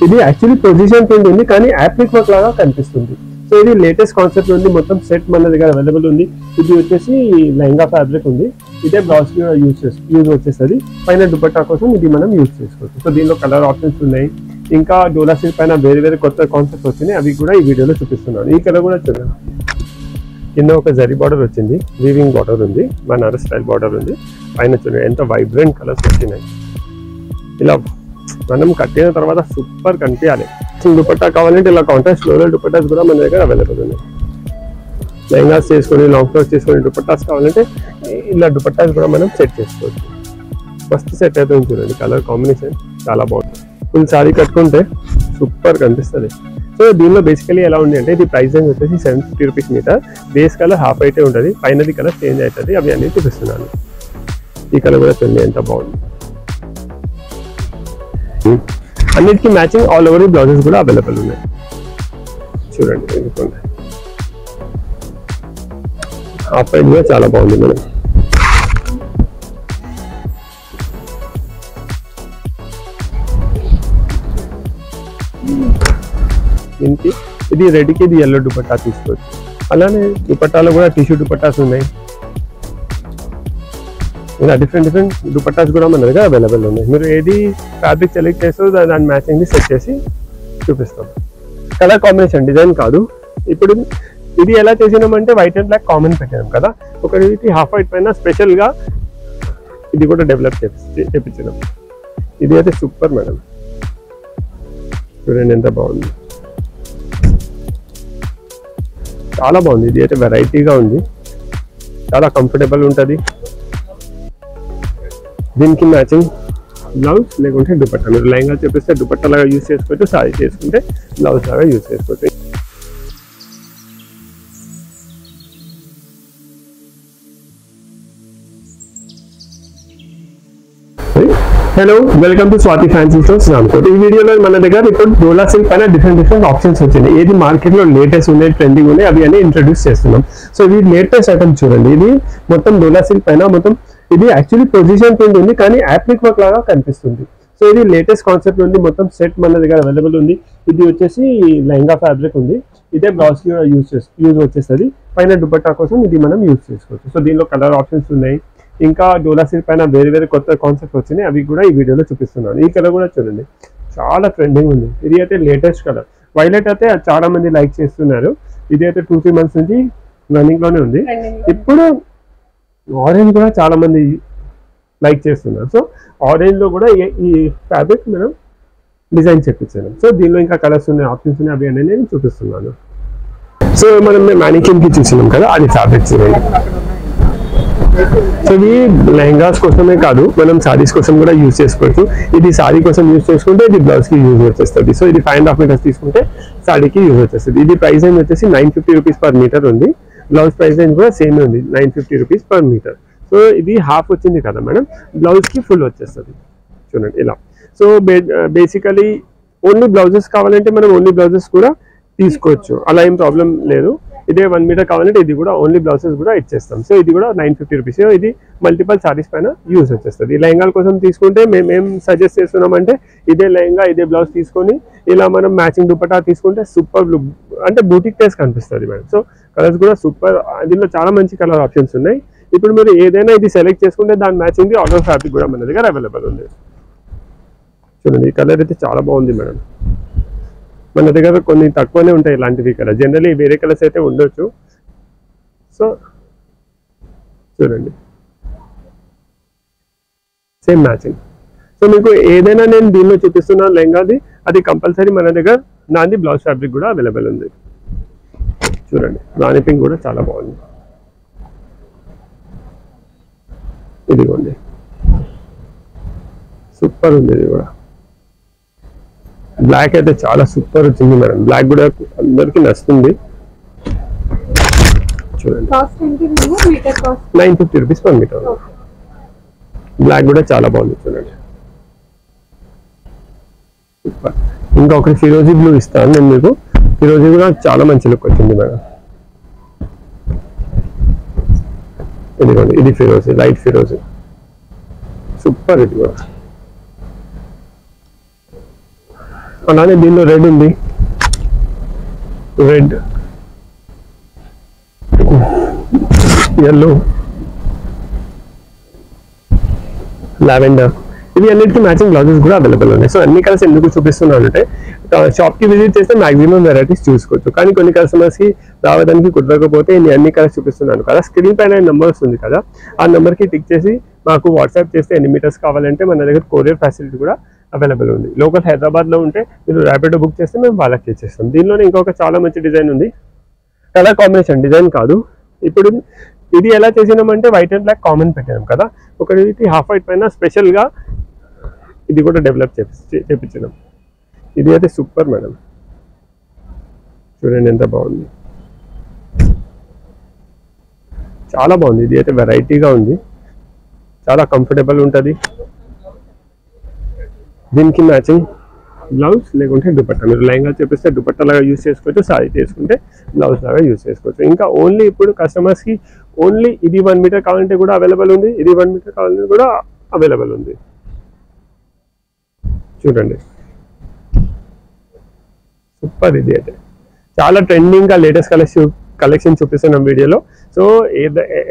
ఇది actually position print ఉంది కానీ యాప్లిక్ వర్క్ లాగా కనిపిస్తుంది. సో ఇది లేటెస్ట్ కాన్సెప్ట్ ఉంది. మొత్తం సెట్ మన దగ్గర అవైలబుల్ ఉంది. ఇది వచ్చేసి లెహంగా ఫ్యాబ్రిక్ ఉంది. ఇదే బ్లౌజ్ కి యూజ్ వచ్చేస్తుంది. పైన దుపట్టా కోసం ఇది మనం యూజ్ చేసుకోవచ్చు. సో దీనిలో కలర్ ఆప్షన్స్ ఉన్నాయి. ఇంకా డోలా సిల్క్ పైన వేరే వేరే కొత్త కాన్సెప్ట్స్ వచ్చినాయి. అవి కూడా ఈ వీడియోలో చూపిస్తున్నాను. ఈ కలర్ కూడా చూడండి. కింద ఒక జరీ బార్డర్ వచ్చింది, వీవింగ్ బార్డర్ ఉంది, బనారస్ స్టైల్ బార్డర్ ఉంది. పైన చూడండి ఎంత వైబ్రెంట్ కలర్స్ వచ్చినాయి. ఇలా మనం కట్టిన తర్వాత సూపర్ కనిపించాలి. దుపట్టా కావాలంటే ఇలా కాంట్రాస్ట్ ఫ్లోరల్ దుపట్టాస్ కూడా మన దగ్గర అవైలబుల్ ఉన్నాయి. లెహంగాస్ చేసుకొని లాంగ్ ఫ్రాక్స్ చేసుకొని దుపట్టాస్ కావాలంటే ఇలా దుపట్టాస్ కూడా మనం సెట్ చేసుకోవచ్చు. ఫస్ట్ సెట్ అయితే చూడండి, కలర్ కాంబినేషన్ చాలా బాగుంటుంది. ఫుల్ సారీ కట్టుకుంటే సూపర్ కనిపిస్తుంది. సో దీనిలో బేసికలీ ఎలా ఉంది అంటే ఇది ప్రైస్ రేంజ్ వచ్చేసి 750 rupees metre. Base colour half అయితే ఉంటుంది, పైనది కలర్ చేంజ్ అవుతుంది. అవి అన్ని చూపిస్తున్నాను. ఈ కలర్ కూడా చూడండి ఎంత బాగుంది. అన్నిటికీ మ్యాచింగ్ ఆల్ ఓవర్ బ్లౌజెస్ కూడా అవైలబుల్ ఉన్నాయి. చూడండి ఎందుకంటే హాఫ్ వైట్ కూడా చాలా బాగుంది మేడం. దీనికి ఇది రెడ్కి ఇది ఎల్లో దుపట్టా తీసుకోవచ్చు. అలానే దుపట్టాలో కూడా టిష్యూ దుపట్టాస్ ఉన్నాయి. ఇలా డిఫరెంట్ దుపట్టాస్ కూడా మన దగ్గర అవైలబుల్ ఉన్నాయి. మీరు ఏది ఫ్యాబ్రిక్ సెలెక్ట్ చేస్తే దాని మ్యాచింగ్ సెట్ చేసి చూపిస్తాం. కలర్ కాంబినేషన్ డిజైన్ కాదు. ఇప్పుడు ఇది ఎలా చేసినామంటే వైట్ అండ్ బ్లాక్ కామన్ పెట్టాం కదా, ఒకటి హాఫ్ వైట్ పైన స్పెషల్గా ఇది కూడా డెవలప్ చేపించినాం. ఇది అయితే సూపర్ మేడం. చూడండి ఎంత బాగుంది, చాలా బాగుంది. ఇది అయితే వెరైటీగా ఉంది, చాలా కంఫర్టబుల్ ఉంటుంది. దీనికి మ్యాచింగ్ బ్లౌజ్ లేకుంటే దుపట్టా. మీరు లెహంగా చూపిస్తే దుపట్టా లాగా యూజ్ చేసుకోవచ్చు, సారీ చేసుకుంటే బ్లౌజ్ లాగా యూజ్ చేసుకోవచ్చు. Hello, welcome to Swathi fancy stores Ramkot. ఈ వీడియోలో మన దగ్గర ఇప్పుడు డోలా సిల్క్ పైన డిఫరెంట్ ఆప్షన్స్ వచ్చినాయి. ఏది మార్కెట్లో లేటెస్ట్ ఉన్నాయి, ట్రెండింగ్ ఉన్నాయి, అవి అన్ని ఇంట్రడ్యూస్ చేస్తున్నాం. సో ఇది లేటెస్ట్ ఐటమ్ చూడండి. ఇది మొత్తం డోలా సిల్క్ పైన మొత్తం ఇది యాక్చువల్లీ పొజిషన్ ప్రింట్ ఉంది కానీ యాప్లిక్ వర్క్ లాగా కనిపిస్తుంది. సో ఇది లేటెస్ట్ కాన్సెప్ట్ ఉంది. మొత్తం సెట్ మన దగ్గర అవైలబుల్ ఉంది. ఇది వచ్చేసి లెహంగా ఫ్యాబ్రిక్ ఉంది. ఇదే బ్లౌజ్ కి యూజ్ వచ్చేస్తుంది. పైన దుపట్టా కోసం ఇది మనం యూజ్ చేసుకోవచ్చు. సో దీనిలో కలర్ ఆప్షన్స్ ఉన్నాయి. ఇంకా డోలా సిల్క్ పైన వేరే వేరే కొత్త కాన్సెప్ట్ వచ్చినాయి. అవి కూడా ఈ వీడియోలో చూపిస్తున్నాను. ఈ కలర్ కూడా చూడండి, చాలా ట్రెండింగ్ ఉంది. ఇది అయితే లేటెస్ట్ కలర్. వైలెట్ అయితే చాలా మంది లైక్ చేస్తున్నారు. ఇది అయితే 2-3 months నుంచి రన్నింగ్ లోనే ఉంది. ఇప్పుడు ఆరెంజ్ కూడా చాలా మంది లైక్ చేస్తున్నారు. సో ఆరెంజ్ లో కూడా ఈ ఫ్యాబ్రిక్ మనం డిజైన్ చెప్పించాను. సో దీనిలో ఇంకా కలర్స్ ఉన్నాయి, ఆప్షన్స్ ఉన్నాయి, అవి అన్నీ నేను చూపిస్తున్నాను. సో మనం మ్యానిక్యూన్ కి చూసినాం కదా, అది ఫ్యాబ్రిక్ చూడండి. సో ఇది లెహంగాస్ కోసమే కాదు, మనం సారీస్ కోసం కూడా యూజ్ చేసుకోవచ్చు. ఇది సారీ కోసం యూజ్ చేసుకుంటే ఇది బ్లౌజ్ కి యూజ్ వచ్చేస్తుంది. సో ఇది 5.5 meters తీసుకుంటే సారీకి యూజ్ వచ్చేస్తుంది. ఇది ప్రైస్ రేంజ్ వచ్చేసి 950 రూపీస్ పర్ మీటర్ ఉంది. బ్లౌజ్ ప్రైస్ రేంజ్ కూడా సేమ్ ఉంది, 950 రూపీస్ పర్ మీటర్. సో ఇది హాఫ్ వచ్చింది కదా మేడం, బ్లౌజ్ కి ఫుల్ వచ్చేస్తుంది. చూడండి ఇలా. సో బేసికలీ ఓన్లీ బ్లౌజెస్ కావాలంటే మనం ఓన్లీ బ్లౌజెస్ కూడా తీసుకోవచ్చు, అలా ఏం ప్రాబ్లం లేదు. ఇదే 1 meter కావాలంటే ఇది కూడా ఓన్లీ బ్లౌజెస్ కూడా ఇచ్చేస్తాం. సో ఇది కూడా 950 రూపీస్. ఇది మల్టిపల్ సారీస్ పైన యూజ్ వచ్చేస్తుంది. లెహంగాల కోసం తీసుకుంటే మేము ఏం సజెస్ట్ చేస్తున్నామంటే ఇదే లెహంగా ఇదే బ్లౌజ్ తీసుకొని ఇలా మనం మ్యాచింగ్ దుపట్టా తీసుకుంటే సూపర్ లుక్ అంటే బూటిక్ టేస్ట్ కనిపిస్తుంది మేడం. సో కలర్స్ కూడా సూపర్, దీనిలో చాలా మంచి కలర్ ఆప్షన్స్ ఉన్నాయి. ఇప్పుడు మీరు ఏదైనా ఇది సెలెక్ట్ చేసుకుంటే దాని మ్యాచింగ్ ఆల్ ఓవర్ ఫ్యాబ్రిక్ కూడా మన దగ్గర అవైలబుల్ ఉంది. చూడండి ఈ కలర్ అయితే చాలా బాగుంది మేడం. మన దగ్గర కొన్ని తక్కువనే ఉంటాయి ఇలాంటివి కలర్, జనరల్లీ వేరే కలర్స్ అయితే ఉండొచ్చు. సో చూడండి సేమ్ మ్యాచింగ్. సో మీకు ఏదైనా నేను దీనిలో చూపిస్తున్నా లెహంగాది, అది కంపల్సరీ మన దగ్గర నాది బ్లౌజ్ ఫ్యాబ్రిక్ కూడా అవైలబుల్ ఉంది. చూడండి రాణి పింక్ కూడా చాలా బాగుంది. ఇదిగోండి సూపర్ ఉంది. ఇది కూడా బ్లాక్ అయితే చాలా సూపర్ వచ్చింది మేడం. బ్లాక్ కూడా అందరికి నచ్చుతుంది. చూడండి 950 రూపీస్ పర్ మీటర్. బ్లాక్ కూడా చాలా బాగుంది చూడండి, సూపర్. ఇంకా ఒకటి ఫిరోజీ బ్లూ ఇస్తాను నేను మీకు. ఫిరోజీ కూడా చాలా మంచి లుక్ వచ్చింది మేడం. ఇదిగోండి ఇది ఫిరోజీ, లైట్ ఫిరోజీ, సూపర్. ఇది కూడా అలానే దీనిలో రెడ్ ఉంది, రెడ్, yellow, లావెండర్, ఇవి అన్నిటికీ మ్యాచింగ్ బ్లౌజెస్ కూడా అవైలబుల్ ఉన్నాయి. సో అన్ని కలర్స్ ఎందుకు చూపిస్తున్నాను అంటే షాప్కి విజిట్ చేస్తే మాక్సిమం వెరైటీస్ చూసుకోవచ్చు. కానీ కొన్ని కస్టమర్స్కి రావడానికి కుదరకపోతే నేను అన్ని కలర్స్ చూపిస్తున్నాను కదా, స్క్రీన్ పైన నెంబర్ వస్తుంది కదా, ఆ నెంబర్కి టిక్ చేసి మాకు వాట్సాప్ చేస్తే ఎన్ని మీటర్స్ కావాలంటే మన దగ్గర కొరియర్ ఫెసిలిటీ కూడా అవైలబుల్ ఉంది. లోకల్ హైదరాబాద్లో ఉంటే మీరు ర్యాపిడో బుక్ చేస్తే మేము వాళ్ళకి ఇచ్చేస్తాం. దీనిలోనే ఇంకొక చాలా మంచి డిజైన్ ఉంది, కలర్ కాంబినేషన్ డిజైన్ కాదు. ఇప్పుడు ఇది ఎలా చేసినామంటే వైట్ అండ్ బ్లాక్ కామన్ పెట్టినాం కదా, ఒకటి హాఫ్ వైట్ పైన స్పెషల్గా ఇది కూడా డెవలప్ చేపించినాం. ఇది అయితే సూపర్ మేడం, చూడండి ఎంత బాగుంది, చాలా బాగుంది. ఇది అయితే వెరైటీగా ఉంది, చాలా కంఫర్టబుల్ ఉంటుంది. దీనికి మ్యాచింగ్ బ్లౌజ్ లేకుంటే దుపట్టా, మీరు లైన్గా చేపిస్తే దుపట్టా లాగా యూజ్ చేసుకోవచ్చు, సారీ చేసుకుంటే బ్లౌజ్ లాగా యూజ్ చేసుకోవచ్చు. ఇంకా ఓన్లీ ఇప్పుడు కస్టమర్స్కి ఓన్లీ ఇది 1 మీటర్ కావాలంటే కూడా అవైలబుల్ ఉంది, ఇది 1 మీటర్ కావాలంటే కూడా అవైలబుల్ ఉంది. చూడండి సూపర్, ఇది అయితే చాలా ట్రెండింగ్గా లేటెస్ట్ కలెక్షన్ చూపిస్తున్నాం వీడియోలో. సో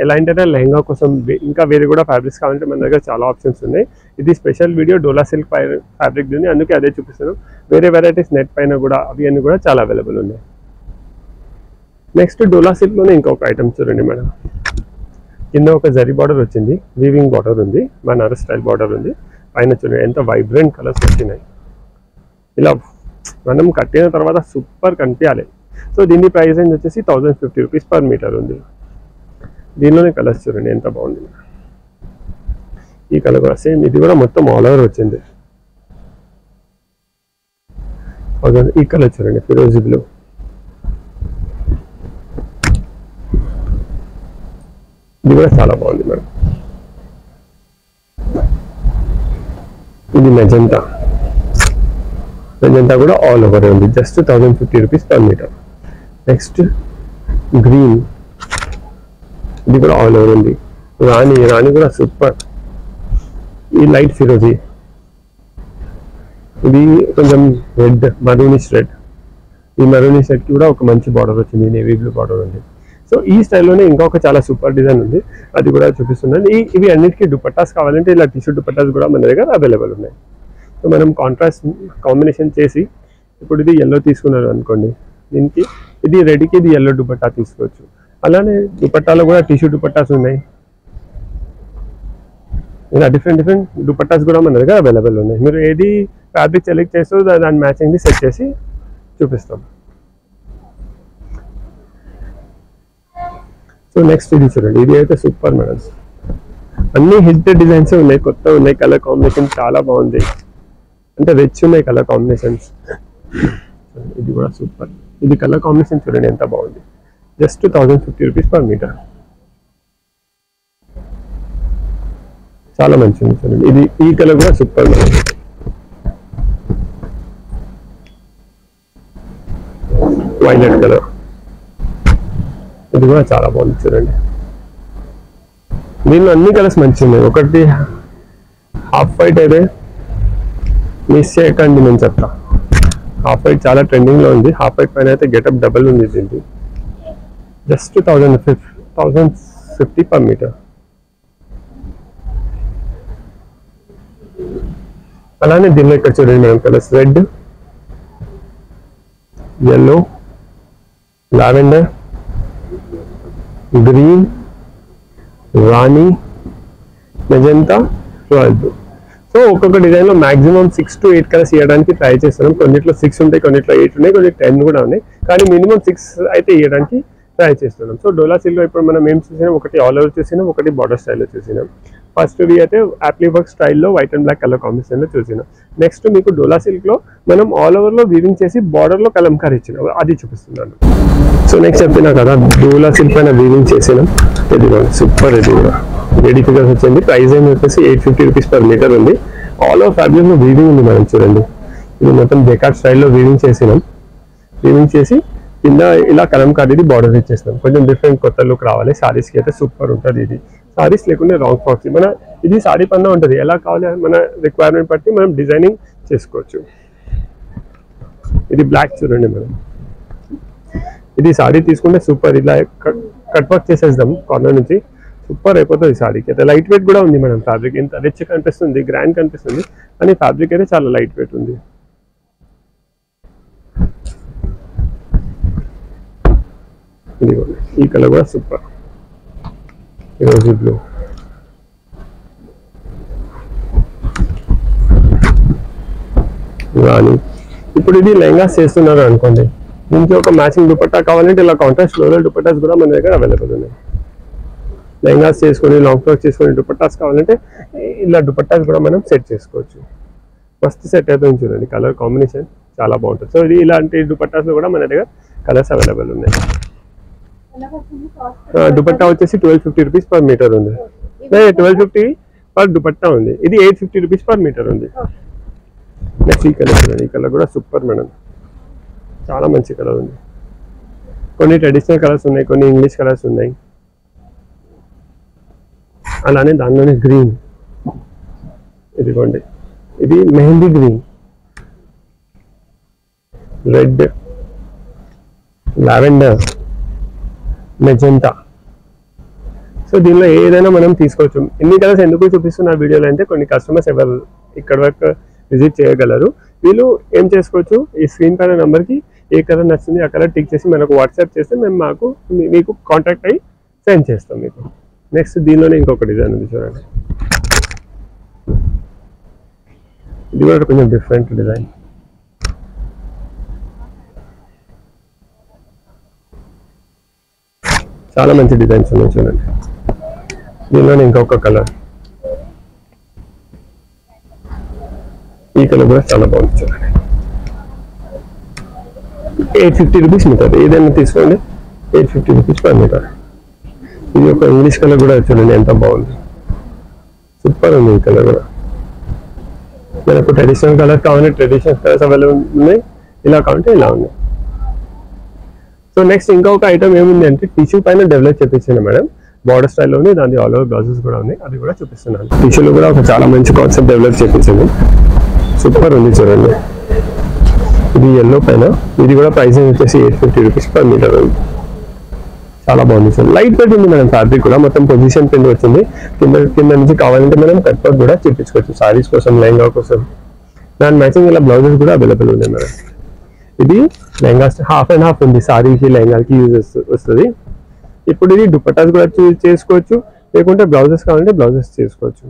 ఎలా అంటే లెహంగా కోసం ఇంకా వేరే కూడా ఫ్యాబ్రిక్స్ కావాలంటే మన దగ్గర చాలా ఆప్షన్స్ ఉన్నాయి. ఇది స్పెషల్ వీడియో డోలా సిల్క్ ఫ్యాబ్రిక్ ఉంది, అందుకే అదే చూపిస్తున్నాం. వేరే వెరైటీస్ నెట్ పైన కూడా అవి అన్ని కూడా చాలా అవైలబుల్ ఉన్నాయి. నెక్స్ట్ డోలా సిల్క్లోనే ఇంకొక ఐటమ్ చూడండి మేడం, కింద ఒక జరీ బార్డర్ వచ్చింది, వీవింగ్ బార్డర్ ఉంది, బనారస్ స్టైల్ బార్డర్ ఉంది. పైన చూడండి ఎంత వైబ్రెంట్ కలర్స్ వచ్చినాయి, ఇలా మనం కట్టిన తర్వాత సూపర్ కనిపించాలి. సో దీని ప్రైస్ రేంజ్ వచ్చేసి 1050 రూపీస్ పర్ మీటర్ ఉంది. దీనిలోనే కలర్స్ చూడండి ఎంత బాగుంది, ఈ కలర్ కూడా సేమ్, ఇది కూడా మొత్తం ఆల్ ఓవర్ వచ్చింది. ఈ కలర్ చూడండి ఫిరోజీ బ్లూ, ఇది కూడా చాలా బాగుంది మేడం. ఇది మెజెంటా, మెజెంటా కూడా ఆల్ ఓవర్ ఉంది, just 1050 rupees per metre. Next green, ఇది కూడా ఆల్ ఓవర్ ఉంది. రాణి, రాణి కూడా సూపర్. ఈ లైట్ ఫిరోజీ, ఇది కొంచెం రెడ్, మరూనిష్ రెడ్, ఈ మరూనిష్ రెడ్కి కూడా ఒక మంచి బార్డర్ వచ్చింది, నేవీ బ్లూ బార్డర్ ఉంది. సో ఈ స్టైల్లోనే ఇంకొక చాలా సూపర్ డిజైన్ ఉంది, అది కూడా చూపిస్తున్నాను. ఇవి అన్నిటికీ దుపట్టాస్ కావాలంటే ఇలా టిష్యూ దుపట్టాస్ కూడా మన దగ్గర అవైలబుల్ ఉన్నాయి. సో మనం కాంట్రాస్ట్ కాంబినేషన్ చేసి, ఇప్పుడు ఇది ఎల్లో తీసుకున్నారు అనుకోండి, దీనికి ఇది రెడ్కి ఇది ఎల్లో దుపట్టా తీసుకోవచ్చు. అలానే దుపట్టాలో కూడా టిష్యూ దుపట్టాస్ ఉన్నాయి, ఇలా డిఫరెంట్ దుపట్టాస్ కూడా మన దగ్గర అవైలబుల్ ఉన్నాయి. మీరు ఏది ఫ్యాబ్రిక్ సెలెక్ట్ చేస్తూ దాని మ్యాచింగ్ది సెట్ చేసి చూపిస్తాం. సో నెక్స్ట్ ఇది చూడండి, ఇది అయితే సూపర్ మేడం, అన్ని హిట్ డిజైన్స్ ఉన్నాయి, కొత్త ఉన్నాయి, కలర్ కాంబినేషన్ చాలా బాగుంది, అంటే రిచ్ ఉన్నాయి కలర్ కాంబినేషన్స్. ఇది కూడా సూపర్, ఇది కలర్ కాంబినేషన్ చూడండి ఎంత బాగుంది, జస్ట్ 1050 రూపీస్ పర్ మీటర్, చాలా మంచిది చూడండి. ఇది ఈ కలర్ కూడా సూపర్ మేడం, వైలెట్ కలర్, ఇది కూడా చాలా బాగుంది చూడండి. దీనిలో అన్ని కలర్స్ మంచిగా ఉన్నాయి. ఒకటి హాఫ్ వైట్ అయితే మిస్ చేయకండి, నేను చెప్తా. హాఫ్ వైట్ చాలా ట్రెండింగ్లో ఉంది, హాఫ్ వైట్ పైన అయితే గెటప్ డబల్ ఉంది, దీనికి జస్ట్ 1050 పర్ మీటర్. అలానే దీనిలో ఇక్కడ చూడండి madam colours, red, yellow, lavender, green, rani, magenta, royal blue. So ఒక్కొక్క డిజైన్లో మాక్సిమం 6 to 8 కలర్స్ ఇవ్వడానికి ట్రై చేస్తున్నాం. కొన్నిట్లో 6 ఉంటాయి, కొన్నిట్లో 8 ఉన్నాయి, కొన్ని 10 కూడా ఉన్నాయి, కానీ మినిమం 6 అయితే ఇవ్వడానికి ట్రై చేస్తున్నాం. సో డోలా సిల్క్లో ఇప్పుడు మనం ఏం చూసినాం, ఒకటి ఆల్ ఓవర్ చూసినాం, ఒకటి బార్డర్ స్టైల్లో చూసినాం. ఫస్ట్ అయితే యాప్లీ వర్క్ స్టైల్లో వైట్ అండ్ బ్లాక్ కలర్ కాంబినేషన్లో చూసినాం. నెక్స్ట్ మీకు డోలా సిల్క్లో మనం ఆల్ ఓవర్లో వీవింగ్ చేసి బార్డర్లో కలంకారీ ఇచ్చినాం, అది చూపిస్తున్నాను. సో నెక్స్ట్ చెప్పినా కదా, డోలా సిల్క్ పైన వీవింగ్ చేసినాం, ఇది సూపర్, ఇది కూడా రెడీ ఫిగర్స్ వచ్చింది. ప్రైస్ ఏమి వచ్చేసి 850 రూపీస్ పర్ మీటర్ ఉంది. ఆల్ ఓవర్ ఫ్యాబ్రిక్లో వీవింగ్ ఉంది మనం చూడండి. ఇది మొత్తం జెకార్డ్ స్టైల్లో వీవింగ్ చేసినాం, వీవింగ్ చేసి కింద ఇలా కలంకారీది బార్డర్ ఇచ్చేస్తాం. కొంచెం డిఫరెంట్ కొత్త లుక్ రావాలి, సారీస్కి అయితే సూపర్ ఉంటుంది. ఇది సారీస్ లేకుంటే రాంగ్ ఫ్రాక్స్, మన ఇది సారీ పైన ఉంటుంది, ఎలా కావాలి మన రిక్వైర్మెంట్ బట్టి మనం డిజైనింగ్ చేసుకోవచ్చు. ఇది బ్లాక్ చూడండి మేడం. ఇది సారీ తీసుకుంటే సూపర్. ఇలా కట్ వర్క్ చేసేద్దాం కార్నర్ నుంచి, సూపర్ అయిపోతుంది సారీకి అయితే. లైట్ వెయిట్ కూడా ఉంది మేడం ఫ్యాబ్రిక్. ఇంత రిచ్ కనిపిస్తుంది, గ్రాండ్ కనిపిస్తుంది, కానీ ఫ్యాబ్రిక్ అయితే చాలా లైట్ వెయిట్ ఉంది. ఇది ఈ కలర్ కూడా సూపర్, రోజీ బ్లూ. కానీ ఇప్పుడు ఇది లెహంగాస్ చేస్తున్నారు అనుకోండి, దీనికి ఒక మ్యాచింగ్ దుపట్టా కావాలంటే ఇలా కాంట్రాస్ట్ ఫ్లోరల్ దుపట్టాస్ కూడా మన దగ్గర అవైలబుల్ ఉన్నాయి. లెహంగాస్ చేసుకొని, లాంగ్ ఫ్రాక్ చేసుకొని దుపట్టాస్ కావాలంటే ఇలా దుపట్టాస్ కూడా మనం సెట్ చేసుకోవచ్చు. మస్తు సెట్ అవుతుంది చూడండి, కలర్ కాంబినేషన్ చాలా బాగుంటుంది. సో ఇది ఇలాంటి దుపట్టాస్లో కూడా మన దగ్గర కలర్స్ అవైలబుల్ ఉన్నాయి. దుపట్టా వచ్చేసి 1250 రూపీస్ పర్ మీటర్ ఉంది. 1250 పర్ దుపట్టా ఉంది. ఇది 850 రూపీస్ పర్ మీటర్ ఉంది. నెక్స్ట్ ఈ కలర్ చూడండి, ఈ కలర్ కూడా సూపర్ మేడం, చాలా మంచి కలర్ ఉంది. కొన్ని ట్రెడిషనల్ కలర్స్ ఉన్నాయి, కొన్ని ఇంగ్లీష్ కలర్స్ ఉన్నాయి. అలానే దానిలోనే గ్రీన్, ఇదిగోండి ఇది mehndi green, red, lavender, magenta. So దీనిలో ఏదైనా మనం తీసుకోవచ్చు. ఎన్ని కలర్స్ ఎందుకు చూపిస్తున్న వీడియోలో అంటే కొన్ని కస్టమర్స్ ఎవరు ఇక్కడ వరకు విజిట్ చేయగలరు. వీళ్ళు ఏం చేసుకోవచ్చు, ఈ స్క్రీన్ పైన నెంబర్కి ఏ కలర్ నచ్చింది ఆ కలర్ టిక్ చేసి మనకు వాట్సాప్ చేస్తే మేము మీకు కాంటాక్ట్ అయ్యి సెండ్ చేస్తాం మీకు. నెక్స్ట్ దీనిలోనే ఇంకొక డిజైన్ ఉంది చూడండి, ఇది కూడా కొంచెం డిఫరెంట్ డిజైన్. చాలా మంచి డిజైన్స్ ఉన్నాయి చూడండి. దీనిలోనే ఇంకొక కలర్, ఈ కలర్ కూడా చాలా బాగుంది చూడండి. 850 రూపీస్ మీటర్, ఏదైనా తీసుకోండి 850 రూపీస్ పర్ మీటర్. ఇది ఒక ఇంగ్లీష్ కలర్ కూడా చూడండి ఎంత బాగుంది, సూపర్ ఉంది ఈ కలర్ కూడా. మనకు ట్రెడిషనల్ కలర్ కావాలి, ట్రెడిషనల్ కలర్స్ అవైలబుల్ ఉన్నాయి, ఇలా కావాలంటే ఇలా ఉన్నాయి. సో నెక్స్ట్ ఇంకొక ఐటమ్ ఏముంది అంటే టిష్యూ పైన డెవలప్ చేపించింది మేడం, బార్డర్ స్టైల్లో ఉంది, దాని ఆల్ ఓవర్ బ్లౌజెస్ కూడా ఉన్నాయి, అది కూడా చూపిస్తున్నాను. టిష్యూలో కూడా ఒక చాలా మంచి కాన్సెప్ట్ డెవలప్ చేపించింది, సూపర్ ఉంది చూడండి. ఇది ఎల్లో పైన, ఇది కూడా ప్రైసింగ్ వచ్చేసి 850 రూపీస్ పర్ మీటర్ ఉంది, చాలా బాగుంది సార్. లైట్ వెయిట్ ఉంది మేడం ఫ్యాబ్రిక్ కూడా, మొత్తం పొజిషన్ కింద వచ్చింది. కింద నుంచి కావాలంటే మనం కట్ వర్క్ కూడా చేయించుకోవచ్చు సారీస్ కోసం, లెహంగా కోసం. దాని మ్యాచింగ్ ఇలా బ్లౌజెస్ కూడా అవైలబుల్ ఉన్నాయి మేడం. ఇది లెహంగా హాఫ్ అండ్ హాఫ్ ఉంది, సారీకి లెహంగాకి యూజ్ వస్తుంది. ఇప్పుడు ఇది దుపట్టాస్ కూడా చేసుకోవచ్చు, లేకుంటే బ్లౌజెస్ కావాలంటే బ్లౌజెస్ చేసుకోవచ్చు.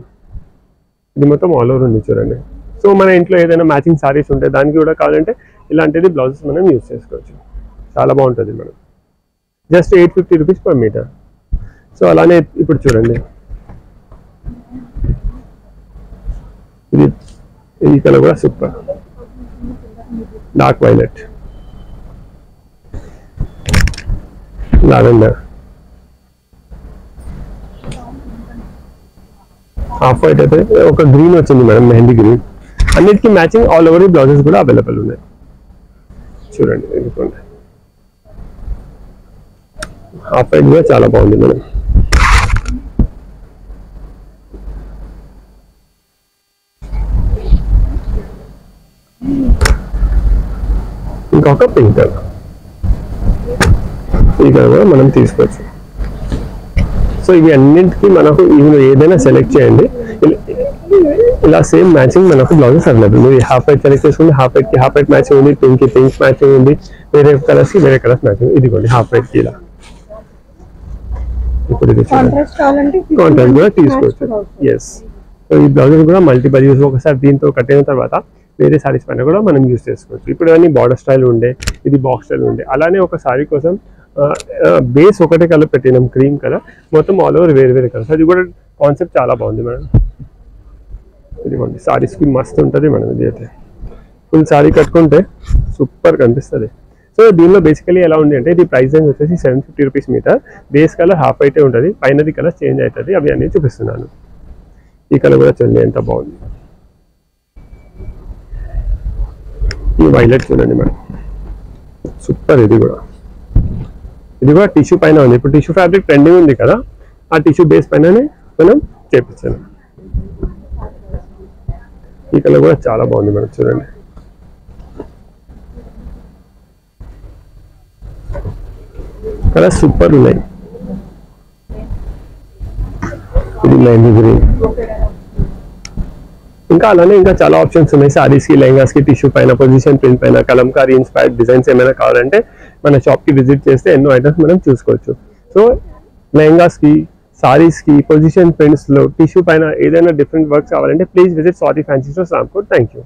ఇది మొత్తం ఆల్ ఓవర్ ఉంది చూడండి. సో మన ఇంట్లో ఏదైనా మ్యాచింగ్ సారీస్ ఉంటే దానికి కూడా కావాలంటే ఇలాంటిది బ్లౌజెస్ మనం యూజ్ చేసుకోవచ్చు, చాలా బాగుంటుంది madam. Just 850 rupees per metre. So అలానే ఇప్పుడు చూడండి, ఇది కలర్ కూడా super, dark violet, lavender, half white అయితే ఒక గ్రీన్ వచ్చింది మేడం, మెహందీ గ్రీన్. అన్నిటికీ మ్యాచింగ్ ఆల్ ఓవర్ బ్లౌజెస్ కూడా అవైలబుల్ ఉన్నాయి చూడండి. ఎందుకంటే హాఫ్ వైట్ కూడా చాలా బాగుంది మేడం. ఇంకొక పింక్ కలర్, ఈ కలర్ కూడా మనం తీసుకోవచ్చు. సో ఇవి అన్నింటికి మనకు ఏదైనా సెలెక్ట్ చేయండి, ఇలా సేమ్ మ్యాచింగ్ మనకు బ్లౌజెస్ అవైలబుల్. మీరు హాఫ్ వైట్ సెలెక్ట్ చేసుకుంటే హాఫ్ వైట్ మ్యాచింగ్ ఉంది, పింక్ మ్యాచింగ్ ఉంది, వేరే కలర్స్ కి వేరే కలర్స్ మ్యాచింగ్. ఇదిగోండి హాఫ్ వైట్ కి ఇలా. ఇప్పుడు ఇది కాంట్రాస్ట్ కూడా తీసుకోవచ్చు. ఎస్, ఈ బ్లౌజెస్ కూడా మల్టిపల్ యూజ్, ఒకసారి దీంతో కట్టిన తర్వాత వేరే సారీస్ పైన కూడా మనం యూజ్ చేసుకోవచ్చు. ఇప్పుడు అన్ని బార్డర్ స్టైల్ ఉండే, ఇది బాక్స్ స్టైల్ ఉండే. అలానే ఒక సారీ కోసం బేస్ ఒకటే కలర్ పెట్టినాం, క్రీమ్ కలర్, మొత్తం ఆల్ ఓవర్ వేరే వేరే కలర్స్. అది కూడా కాన్సెప్ట్ చాలా బాగుంది మేడం. ఇదిగోండి సారీస్కి మస్తు ఉంటుంది మేడం. ఇది అయితే ఫుల్ సారీ కట్టుకుంటే సూపర్ కనిపిస్తుంది. సో దీనిలో బేసికలీ ఎలా ఉంది అంటే ఇది ప్రైస్ రేంజ్ వచ్చేసి 750 rupees metre. Base colour half అయితే ఉంటుంది, పైనది కలర్ చేంజ్ అవుతుంది. అవి అన్నీ చూపిస్తున్నాను. ఈ కలర్ కూడా చూడండి ఎంత బాగుంది. ఈ వైలెట్ చూడండి మేడం, సూపర్. ఇది కూడా టిష్యూ పైన ఉంది. ఇప్పుడు టిష్యూ ఫ్యాబ్రిక్ ట్రెండింగ్ ఉంది కదా, ఆ టిష్యూ బేస్ పైననే మనం చేపించాను. ఈ కలర్ కూడా చాలా బాగుంది మేడం చూడండి. కలర్ సూపర్ ఉన్నాయి. ఇది మెహందీ గ్రీన్. ఇంకా అలానే ఇంకా చాలా ఆప్షన్స్ ఉన్నాయి. సారీస్ కి, లెహంగాస్ కి, టిష్యూ పైన, పొజిషన్ ప్రింట్ పైన, కలంకారీ ఇన్స్పైర్డ్ డిజైన్స్ ఏమైనా కావాలంటే మన షాప్ కి విజిట్ చేస్తే ఎన్నో ఐటమ్స్ మనం చూసుకోవచ్చు. సో లెహంగాస్ కి, సారీస్ కి, పొజిషన్ ప్రింట్స్ లో, టిష్యూ పైన ఏదైనా డిఫరెంట్ వర్క్స్ కావాలంటే please visit Swathi fancy stores Ramkot. Thank you.